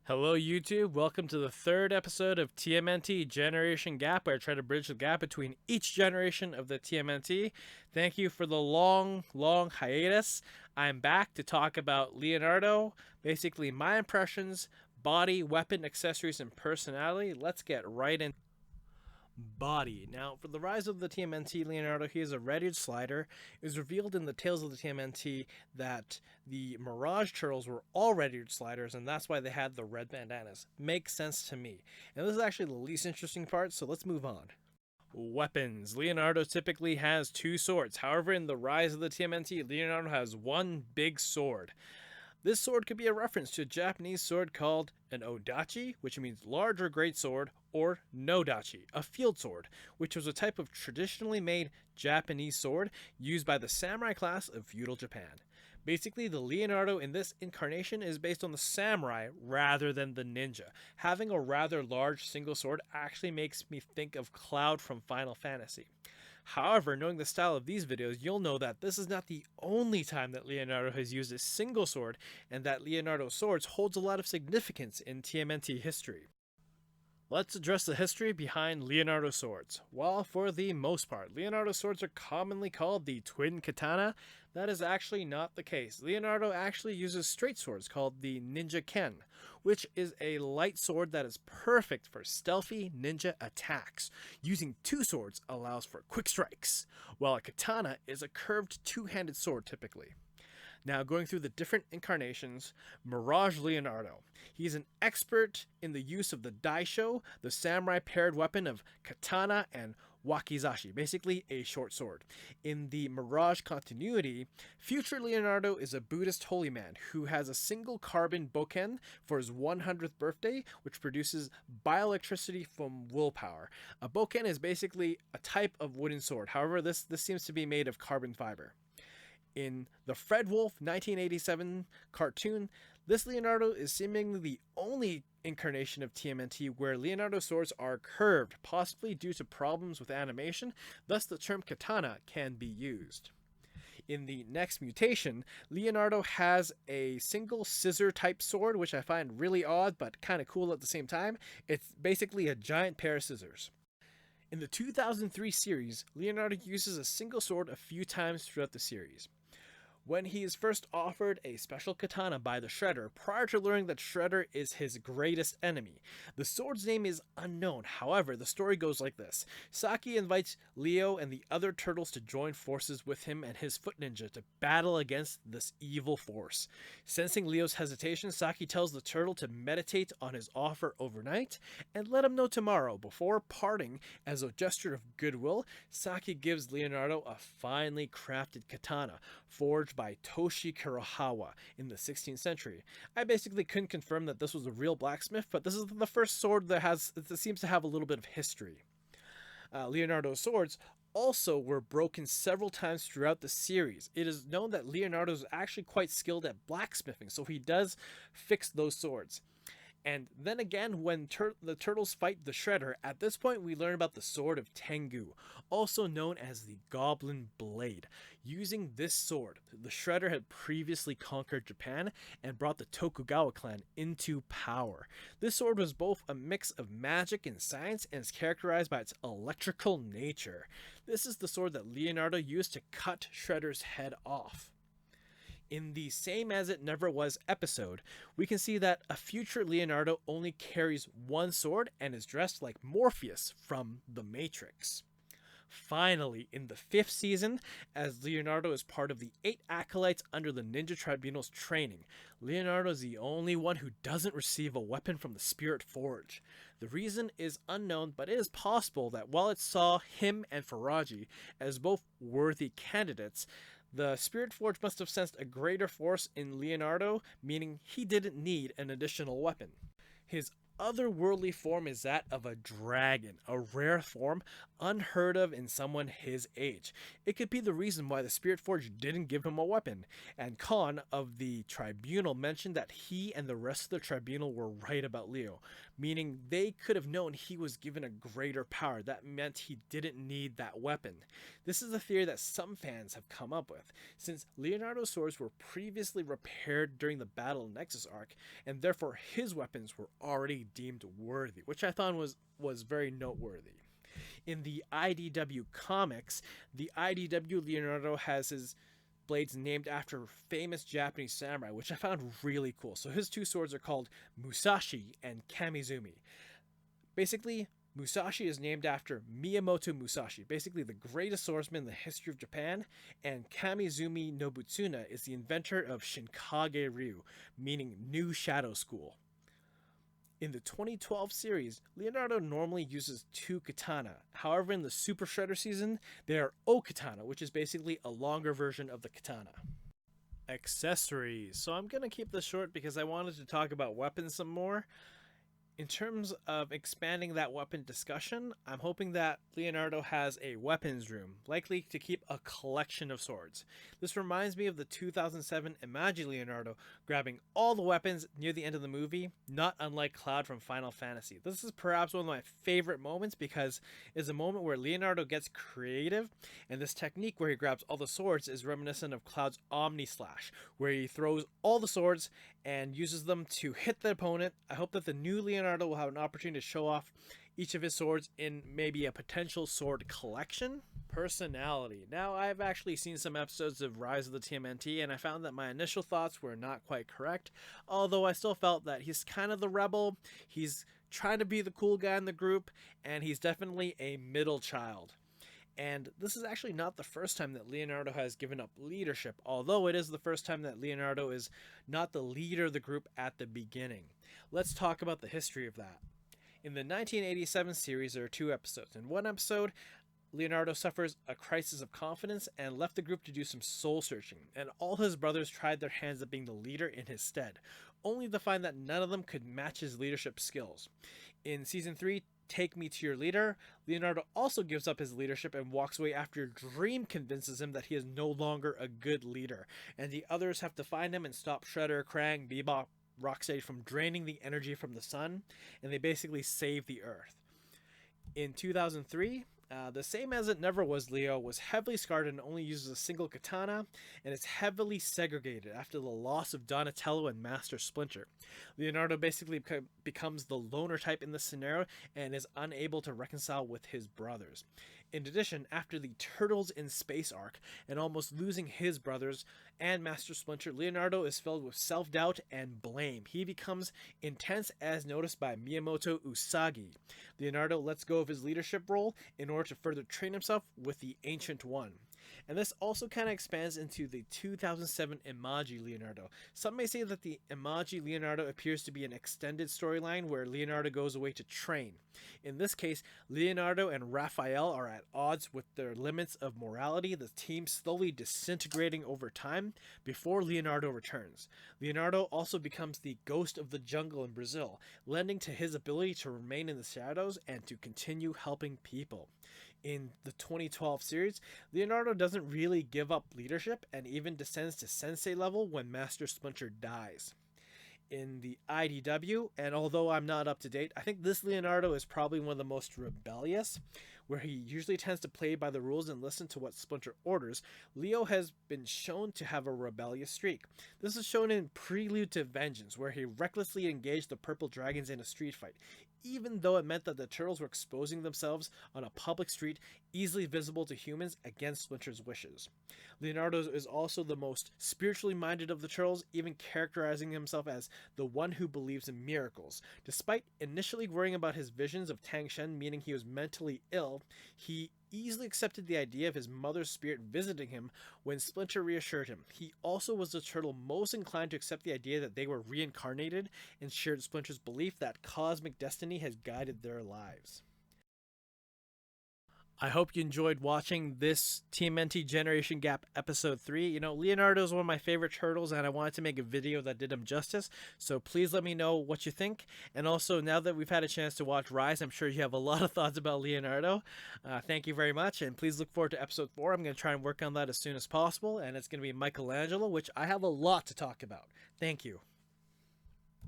Hello YouTube, welcome to the third episode of TMNT Generation Gap, where I try to bridge the gap between each generation of the TMNT. Thank you for the long hiatus. I'm back to talk about Leonardo, basically my impressions, body, weapon, accessories, and personality. Let's get right into body. Now, for the rise of the TMNT Leonardo, he is a red-eared slider. It was revealed in the Tales of the TMNT that the Mirage Turtles were all red-eared sliders, and that's why they had the red bandanas. Makes sense to me. And this is actually the least interesting part, so let's move on. Weapons. Leonardo typically has two swords. However, in the rise of the TMNT, Leonardo has one big sword. This sword could be a reference to a Japanese sword called an O-Dachi, which means large or great sword, or no-dachi, a field sword, which was a type of traditionally made Japanese sword used by the samurai class of feudal Japan. Basically, the Leonardo in this incarnation is based on the samurai rather than the ninja. Having a rather large single sword actually makes me think of Cloud from Final Fantasy. However, knowing the style of these videos, you'll know that this is not the only time that Leonardo has used a single sword, and that Leonardo's swords holds a lot of significance in TMNT history. Let's address the history behind Leonardo's swords. While for the most part, Leonardo's swords are commonly called the twin katana, that is actually not the case. Leonardo actually uses straight swords called the ninja ken, which is a light sword that is perfect for stealthy ninja attacks. Using two swords allows for quick strikes, while a katana is a curved two-handed sword typically. Now, going through the different incarnations, Mirage Leonardo. He's an expert in the use of the daisho, the samurai paired weapon of katana and wakizashi, basically a short sword. In the Mirage continuity, future Leonardo is a Buddhist holy man who has a single carbon bokken for his 100th birthday, which produces bioelectricity from willpower. A bokken is basically a type of wooden sword. However, this seems to be made of carbon fiber. In the Fred Wolf 1987 cartoon, this Leonardo is seemingly the only incarnation of TMNT where Leonardo's swords are curved, possibly due to problems with animation, thus the term katana can be used. In the next mutation, Leonardo has a single scissor type sword, which I find really odd but kind of cool at the same time. It's basically a giant pair of scissors. In the 2003 series, Leonardo uses a single sword a few times throughout the series. When he is first offered a special katana by the Shredder, prior to learning that Shredder is his greatest enemy. The sword's name is unknown, however, the story goes like this. Saki invites Leo and the other turtles to join forces with him and his foot ninja to battle against this evil force. Sensing Leo's hesitation, Saki tells the turtle to meditate on his offer overnight and let him know tomorrow. Before parting, as a gesture of goodwill, Saki gives Leonardo a finely crafted katana, forged by Toshi Kurohawa in the 16th century. I basically couldn't confirm that this was a real blacksmith, but this is the first sword that seems to have a little bit of history. Leonardo's swords also were broken several times throughout the series. It is known that Leonardo is actually quite skilled at blacksmithing, so he does fix those swords. And then again, when the turtles fight the Shredder, at this point we learn about the sword of Tengu, also known as the Goblin Blade. Using this sword, the Shredder had previously conquered Japan and brought the Tokugawa clan into power. This sword was both a mix of magic and science and is characterized by its electrical nature. This is the sword that Leonardo used to cut Shredder's head off. In the Same As It Never Was episode, we can see that a future Leonardo only carries one sword and is dressed like Morpheus from The Matrix. Finally, in the 5th season, as Leonardo is part of the 8 acolytes under the Ninja Tribunal's training, Leonardo is the only one who doesn't receive a weapon from the Spirit Forge. The reason is unknown, but it is possible that while it saw him and Faraji as both worthy candidates, the Spirit Forge must have sensed a greater force in Leonardo, meaning he didn't need an additional weapon. His otherworldly form is that of a dragon, a rare form unheard of in someone his age. It could be the reason why the Spirit Forge didn't give him a weapon, and Khan of the Tribunal mentioned that he and the rest of the Tribunal were right about Leo, meaning they could have known he was given a greater power that meant he didn't need that weapon. This is a theory that some fans have come up with, since Leonardo's swords were previously repaired during the Battle of Nexus arc, and therefore his weapons were already deemed worthy, which I thought was very noteworthy. In the IDW comics, the IDW Leonardo has his blades named after famous Japanese samurai, which I found really cool. So his two swords are called Musashi and Kamizumi. Basically, Musashi is named after Miyamoto Musashi, basically the greatest swordsman in the history of Japan, and Kamizumi Nobutsuna is the inventor of Shinkage Ryu, meaning New Shadow School. In the 2012 series, Leonardo normally uses two katana. However, in the Super Shredder season, they are O-Katana, which is basically a longer version of the katana. Accessories. So I'm going to keep this short because I wanted to talk about weapons some more. In terms of expanding that weapon discussion, I'm hoping that Leonardo has a weapons room, likely to keep a collection of swords. This reminds me of the 2007 Imagi Leonardo grabbing all the weapons near the end of the movie, not unlike Cloud from Final Fantasy. This is perhaps one of my favorite moments because it's a moment where Leonardo gets creative, and this technique where he grabs all the swords is reminiscent of Cloud's Omni Slash, where he throws all the swords and uses them to hit the opponent. I hope that the new Leonardo will have an opportunity to show off each of his swords in maybe a potential sword collection. Personality. Now, I've actually seen some episodes of Rise of the TMNT, and I found that my initial thoughts were not quite correct, although I still felt that he's kind of the rebel, he's trying to be the cool guy in the group, and he's definitely a middle child. And this is actually not the first time that Leonardo has given up leadership, although it is the first time that Leonardo is not the leader of the group at the beginning. Let's talk about the history of that. In the 1987 series, there are two episodes. In one episode, Leonardo suffers a crisis of confidence and left the group to do some soul searching, and all his brothers tried their hands at being the leader in his stead, only to find that none of them could match his leadership skills. In Season 3, Take Me to Your Leader, Leonardo also gives up his leadership and walks away after Dream convinces him that he is no longer a good leader, and the others have to find him and stop Shredder, Krang, Bebop, Rocksteady from draining the energy from the sun, and they basically save the Earth. In 2003, the same as it never was, Leo was heavily scarred and only uses a single katana, and is heavily segregated after the loss of Donatello and Master Splinter. Leonardo basically becomes the loner type in this scenario and is unable to reconcile with his brothers. In addition, after the Turtles in Space arc and almost losing his brothers and Master Splinter, Leonardo is filled with self-doubt and blame. He becomes intense as noticed by Miyamoto Usagi. Leonardo lets go of his leadership role in order to further train himself with the Ancient One. And this also kind of expands into the 2007 Imagi Leonardo. Some may say that the Imagi Leonardo appears to be an extended storyline where Leonardo goes away to train. In this case, Leonardo and Raphael are at odds with their limits of morality, the team slowly disintegrating over time before Leonardo returns. Leonardo also becomes the ghost of the jungle in Brazil, lending to his ability to remain in the shadows and to continue helping people. In the 2012 series, Leonardo doesn't really give up leadership and even descends to sensei level when Master Splinter dies. In the IDW, and although I'm not up to date, I think this Leonardo is probably one of the most rebellious, where he usually tends to play by the rules and listen to what Splinter orders. Leo has been shown to have a rebellious streak. This is shown in Prelude to Vengeance, where he recklessly engaged the Purple Dragons in a street fight, even though it meant that the turtles were exposing themselves on a public street easily visible to humans against Splinter's wishes. Leonardo is also the most spiritually minded of the turtles, even characterizing himself as the one who believes in miracles. Despite initially worrying about his visions of Tang Shen meaning he was mentally ill, he easily accepted the idea of his mother's spirit visiting him when Splinter reassured him. He also was the turtle most inclined to accept the idea that they were reincarnated and shared Splinter's belief that cosmic destiny has guided their lives. I hope you enjoyed watching this TMNT Generation Gap episode 3. You know, Leonardo is one of my favorite turtles, and I wanted to make a video that did him justice. So please let me know what you think. And also, now that we've had a chance to watch Rise, I'm sure you have a lot of thoughts about Leonardo. Thank you very much, and please look forward to episode 4. I'm going to try and work on that as soon as possible, and it's going to be Michelangelo, which I have a lot to talk about. Thank you.